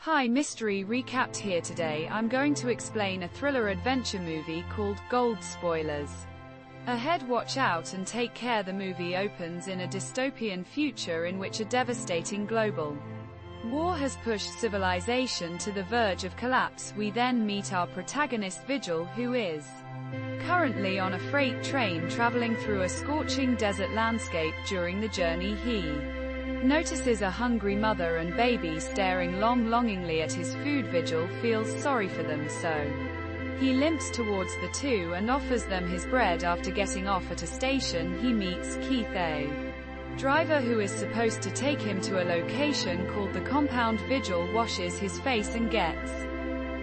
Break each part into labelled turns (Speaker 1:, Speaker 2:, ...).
Speaker 1: Hi, Mystery Recapped here. Today I'm going to explain a thriller adventure movie called Gold. Spoilers ahead, watch out and take care. The movie opens in a dystopian future in which a devastating global war has pushed civilization to the verge of collapse. We then meet our protagonist Vigil, who is currently on a freight train traveling through a scorching desert landscape. During the journey, he notices a hungry mother and baby staring longingly at his food. Vigil feels sorry for them, so he limps towards the two and offers them his bread. After getting off at a station, he meets Keith, a driver who is supposed to take him to a location called the Compound. Vigil washes his face and gets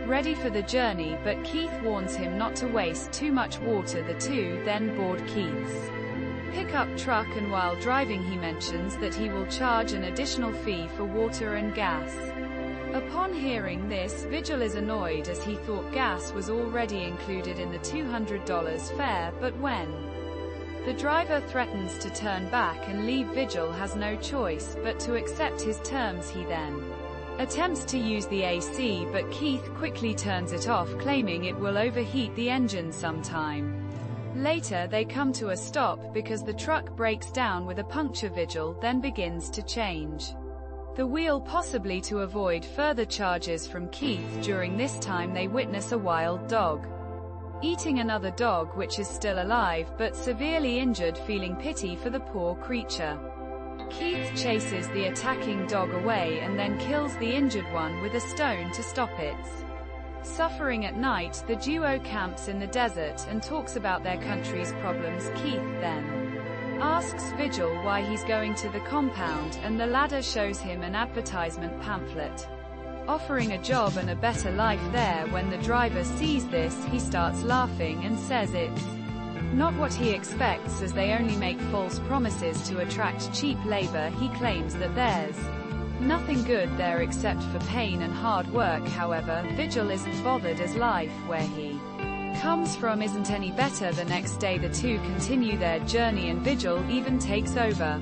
Speaker 1: ready for the journey, but Keith warns him not to waste too much water. The two then board Keith's pickup truck, and while driving he mentions that he will charge an additional fee for water and gas. Upon hearing this, Vigil is annoyed as he thought gas was already included in the $200 fare, but when the driver threatens to turn back and leave, Vigil has no choice but to accept his terms. He then attempts to use the AC, but Keith quickly turns it off, claiming it will overheat the engine sometime later. They come to a stop because the truck breaks down with a puncture. Vigil then begins to change the wheel, possibly to avoid further charges from Keith. During this time they witness a wild dog eating another dog which is still alive but severely injured. Feeling pity for the poor creature, Keith chases the attacking dog away and then kills the injured one with a stone to stop its suffering. At night, the duo camps in the desert and talks about their country's problems. Keith then asks Vigil why he's going to the compound, and the latter shows him an advertisement pamphlet offering a job and a better life there. When the driver sees this, he starts laughing and says it's not what he expects, as they only make false promises to attract cheap labor. He claims that there's nothing good there except for pain and hard work. However, Vigil isn't bothered, as life where he comes from isn't any better. The next day the two continue their journey and Vigil even takes over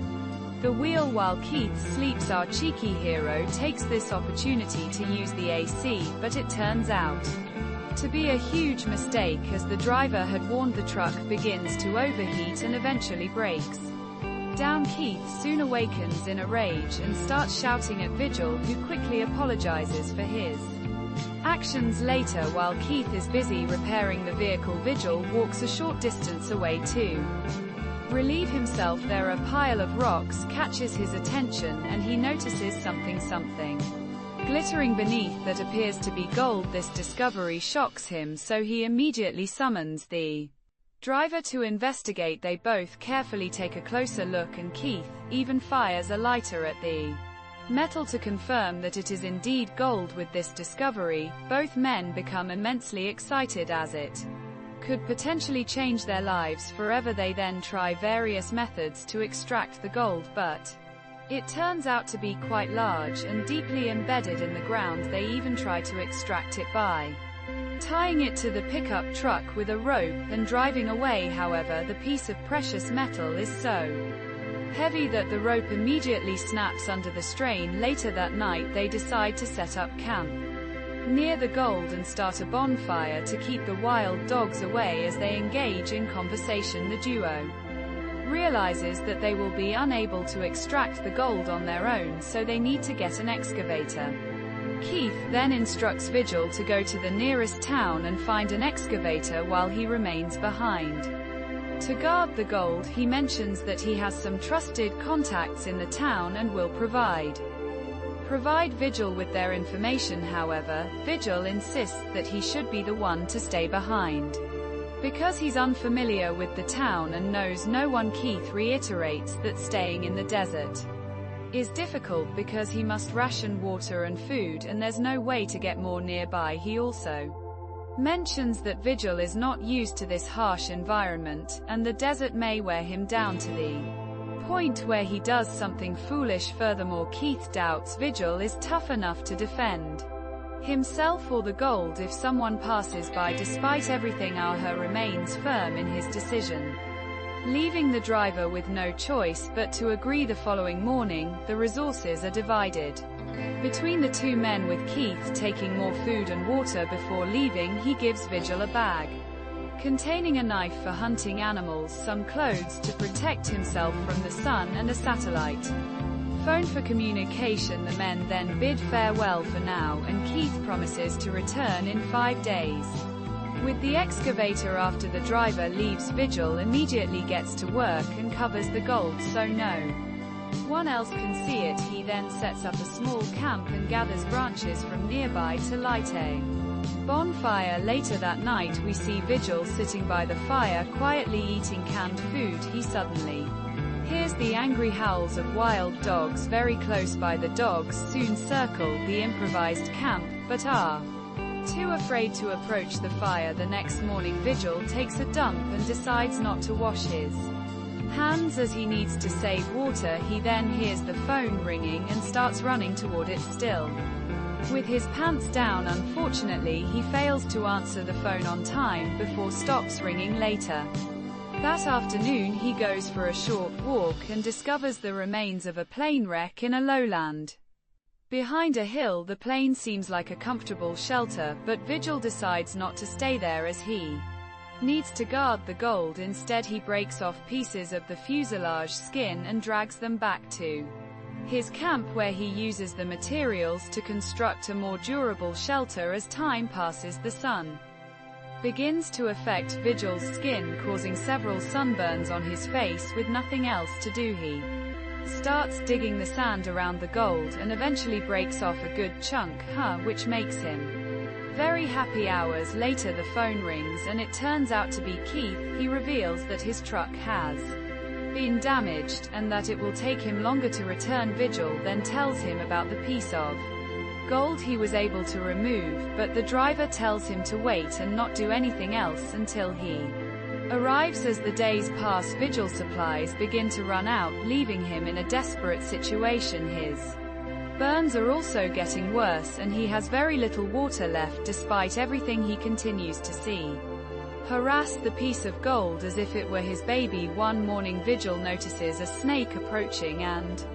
Speaker 1: the wheel while Keith sleeps. Our cheeky hero takes this opportunity to use the AC, but it turns out to be a huge mistake, as the driver had warned. The truck begins to overheat and eventually breaks down. Keith soon awakens in a rage and starts shouting at Vigil, who quickly apologizes for his actions. Later, while Keith is busy repairing the vehicle, Vigil walks a short distance away to relieve himself. There, a pile of rocks catches his attention and he notices something glittering beneath that appears to be gold. This discovery shocks him, so he immediately summons the driver to investigate. They both carefully take a closer look, and Keith even fires a lighter at the metal to confirm that it is indeed gold. With this discovery, both men become immensely excited, as it could potentially change their lives forever. They then try various methods to extract the gold, but it turns out to be quite large and deeply embedded in the ground. They even try to extract it by tying it to the pickup truck with a rope and driving away. However, the piece of precious metal is so heavy that the rope immediately snaps under the strain. Later that night they decide to set up camp near the gold and start a bonfire to keep the wild dogs away. As they engage in conversation, the duo realizes that they will be unable to extract the gold on their own, so they need to get an excavator. Keith then instructs Vigil to go to the nearest town and find an excavator while he remains behind to guard the gold. He mentions that he has some trusted contacts in the town and will provide Vigil with their information. However, Vigil insists that he should be the one to stay behind because he's unfamiliar with the town and knows no one. Keith reiterates that staying in the desert is difficult because he must ration water and food, and there's no way to get more nearby. He also mentions that Vigil is not used to this harsh environment, and the desert may wear him down to the point where he does something foolish. Furthermore, Keith doubts Vigil is tough enough to defend himself or the gold if someone passes by. Despite everything, Aha remains firm in his decision, leaving the driver with no choice but to agree. The following morning, the resources are divided. Between the two men, with Keith taking more food and water before leaving, he gives Vigil a bag containing a knife for hunting animals, some clothes to protect himself from the sun, and a satellite phone for communication. The men then bid farewell for now, and Keith promises to return in 5 days with the excavator. After the driver leaves, Vigil immediately gets to work and covers the gold so no one else can see it. He then sets up a small camp and gathers branches from nearby to light a bonfire. Later that night, we see Vigil sitting by the fire, quietly eating canned food. He suddenly hears the angry howls of wild dogs very close by. The dogs soon circle the improvised camp, but are too afraid to approach the fire. The next morning, Vigil takes a dump and decides not to wash his hands as he needs to save water. He then hears the phone ringing and starts running toward it, still with his pants down. Unfortunately, he fails to answer the phone on time before stops ringing later. That afternoon, he goes for a short walk and discovers the remains of a plane wreck in a lowland. Behind a hill, the plane seems like a comfortable shelter, but Vigil decides not to stay there as he needs to guard the gold. Instead, he breaks off pieces of the fuselage skin and drags them back to his camp, where he uses the materials to construct a more durable shelter. As time passes, the sun begins to affect Vigil's skin, causing several sunburns on his face. With nothing else to do, he starts digging the sand around the gold and eventually breaks off a good chunk, which makes him very happy. Hours later, the phone rings and it turns out to be Keith. He reveals that his truck has been damaged, and that it will take him longer to return. Vigil then tells him about the piece of gold he was able to remove, but the driver tells him to wait and not do anything else until he arrives. As the days pass, Vigil's supplies begin to run out, leaving him in a desperate situation. His burns are also getting worse, and he has very little water left. Despite everything, he continues to see harass the piece of gold as if it were his baby. One morning, Vigil notices a snake approaching and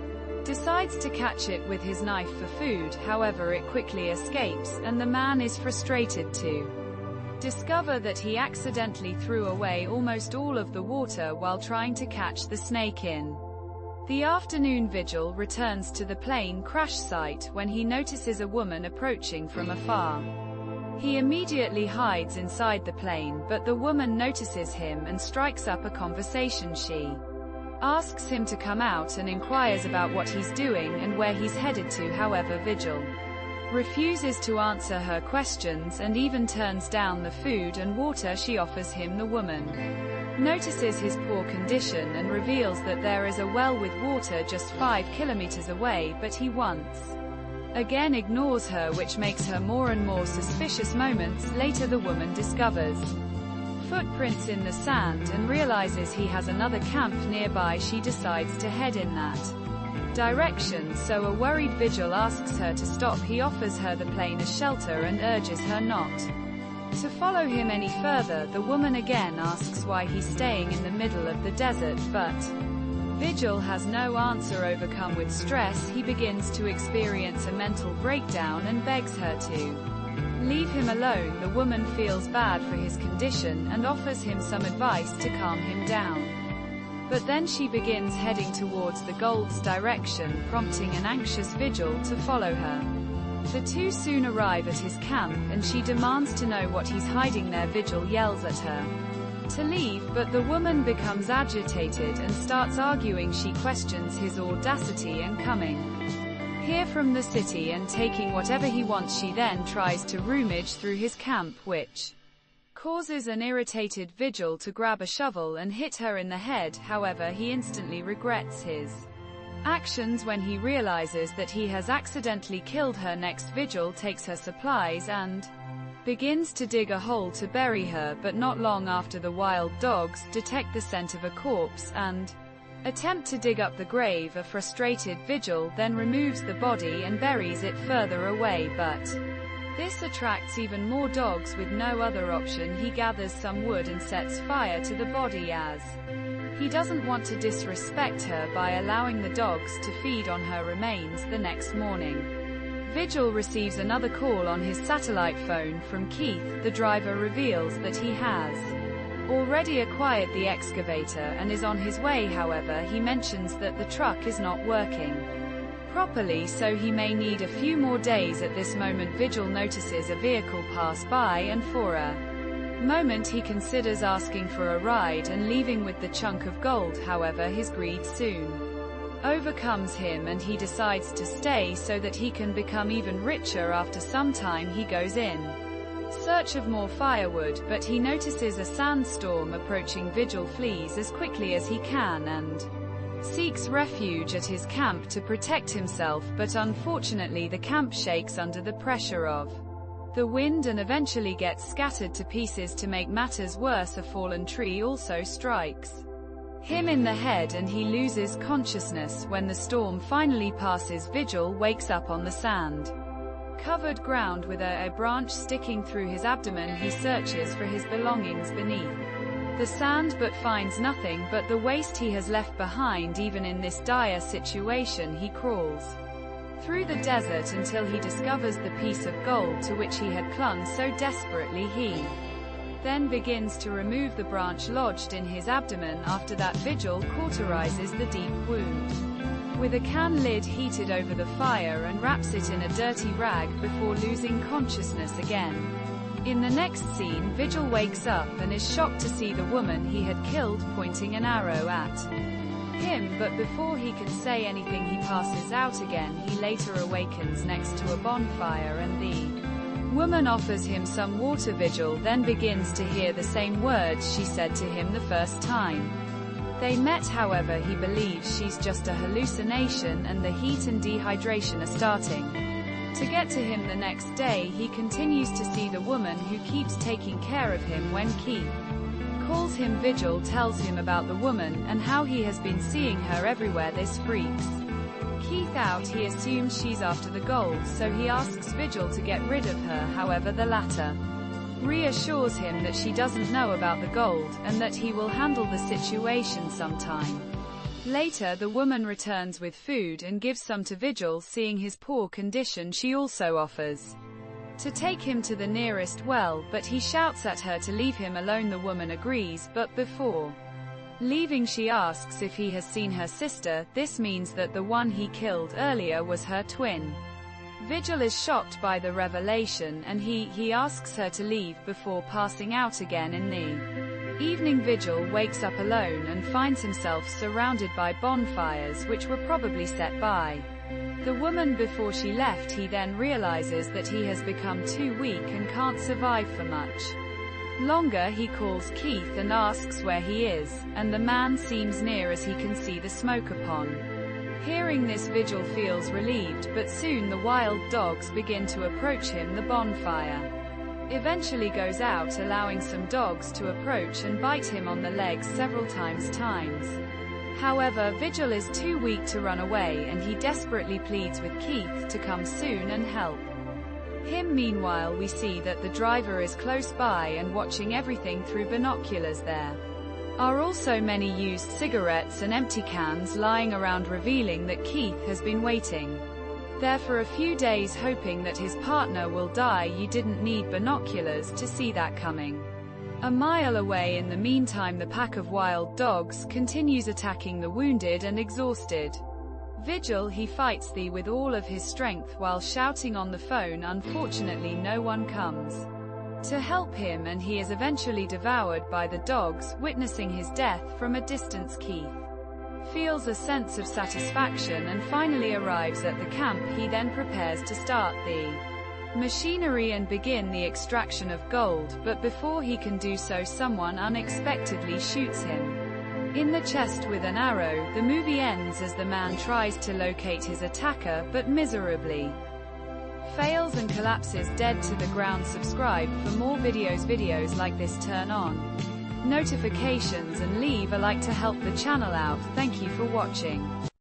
Speaker 1: decides to catch it with his knife for food. However, it quickly escapes, and the man is frustrated to discover that he accidentally threw away almost all of the water while trying to catch the snake. In the afternoon, Vigil returns to the plane crash site when he notices a woman approaching from afar. He immediately hides inside the plane, but the woman notices him and strikes up a conversation. She asks him to come out and inquires about what he's doing and where he's headed to. However, Vigil refuses to answer her questions and even turns down the food and water she offers him. The woman notices his poor condition and reveals that there is a well with water just 5 kilometers away, but he once again ignores her, which makes her more and more suspicious. Moments later, the woman discovers footprints in the sand and realizes he has another camp nearby. She decides to head in that direction, so a worried Vigil asks her to stop. He offers her the plane as shelter and urges her not to follow him any further. The woman again asks why he's staying in the middle of the desert, but Vigil has no answer. Overcome with stress, he begins to experience a mental breakdown and begs her to leave him alone. The woman feels bad for his condition and offers him some advice to calm him down. But then she begins heading towards the gold's direction, prompting an anxious Vigil to follow her. The two soon arrive at his camp, and she demands to know what he's hiding there. Vigil yells at her to leave, but the woman becomes agitated and starts arguing. She questions his audacity and coming here from the city and taking whatever he wants. She then tries to rummage through his camp, which causes an irritated Vigil to grab a shovel and hit her in the head. However, he instantly regrets his actions when he realizes that he has accidentally killed her. Next, Vigil takes her supplies and begins to dig a hole to bury her, but not long after, the wild dogs detect the scent of a corpse and attempt to dig up the grave. A frustrated Vigil then removes the body and buries it further away, but this attracts even more dogs. With no other option, he gathers some wood and sets fire to the body, as he doesn't want to disrespect her by allowing the dogs to feed on her remains. The next morning, Vigil receives another call on his satellite phone from Keith. The driver reveals that he has already acquired the excavator and is on his way. However, he mentions that the truck is not working properly, so he may need a few more days. At this moment, Vigil notices a vehicle pass by, and for a moment he considers asking for a ride and leaving with the chunk of gold. However, his greed soon overcomes him and he decides to stay so that he can become even richer. After some time, he goes in search of more firewood, but he notices a sandstorm approaching. Vigil flees as quickly as he can and seeks refuge at his camp to protect himself, but unfortunately the camp shakes under the pressure of the wind and eventually gets scattered to pieces. To make matters worse, a fallen tree also strikes him in the head and he loses consciousness. When the storm finally passes, Vigil wakes up on the sand covered ground with a branch sticking through his abdomen. He searches for his belongings beneath the sand but finds nothing but the waste he has left behind. Even in this dire situation, he crawls through the desert until he discovers the piece of gold to which he had clung so desperately. He then begins to remove the branch lodged in his abdomen. After that, Vigil cauterizes the deep wound with a can lid heated over the fire and wraps it in a dirty rag before losing consciousness again. In the next scene, Vigil wakes up and is shocked to see the woman he had killed pointing an arrow at him, but before he can say anything, he passes out again. He later awakens next to a bonfire and the woman offers him some water. Vigil then begins to hear the same words she said to him the first time they met. However, he believes she's just a hallucination and the heat and dehydration are starting to get to him. The next day, he continues to see the woman who keeps taking care of him. When Keith calls him, Vigil tells him about the woman and how he has been seeing her everywhere. This freaks Keith out. He assumes she's after the gold, so he asks Vigil to get rid of her. However, the latter reassures him that she doesn't know about the gold, and that he will handle the situation sometime later. The woman returns with food and gives some to Vigil. Seeing his poor condition, she also offers to take him to the nearest well, but he shouts at her to leave him alone. The woman agrees, but before leaving she asks if he has seen her sister. This means that the one he killed earlier was her twin. Vigil is shocked by the revelation and he asks her to leave before passing out again. In the evening, Vigil wakes up alone and finds himself surrounded by bonfires which were probably set by the woman before she left. He then realizes that he has become too weak and can't survive for much longer. He calls Keith and asks where he is, and the man seems near as he can see the smoke. Upon hearing this, Vigil feels relieved, but soon the wild dogs begin to approach him. The bonfire eventually goes out, allowing some dogs to approach and bite him on the legs several times. However, Vigil is too weak to run away and he desperately pleads with Keith to come soon and help him. Meanwhile, we see that the driver is close by and watching everything through binoculars. There are also many used cigarettes and empty cans lying around, revealing that Keith has been waiting there for a few days hoping that his partner will die. You didn't need binoculars to see that coming a mile away. In the meantime, the pack of wild dogs continues attacking the wounded and exhausted Vigil. He fights with all of his strength while shouting on the phone. Unfortunately, no one comes to help him and he is eventually devoured by the dogs. Witnessing his death from a distance, Keith feels a sense of satisfaction and finally arrives at the camp. He then prepares to start the machinery and begin the extraction of gold, but before he can do so, someone unexpectedly shoots him in the chest with an arrow. The movie ends as the man tries to locate his attacker, but miserably fails and collapses dead to the ground. Subscribe for more videos like this. Turn on notifications and leave a like to help the channel out. Thank you for watching.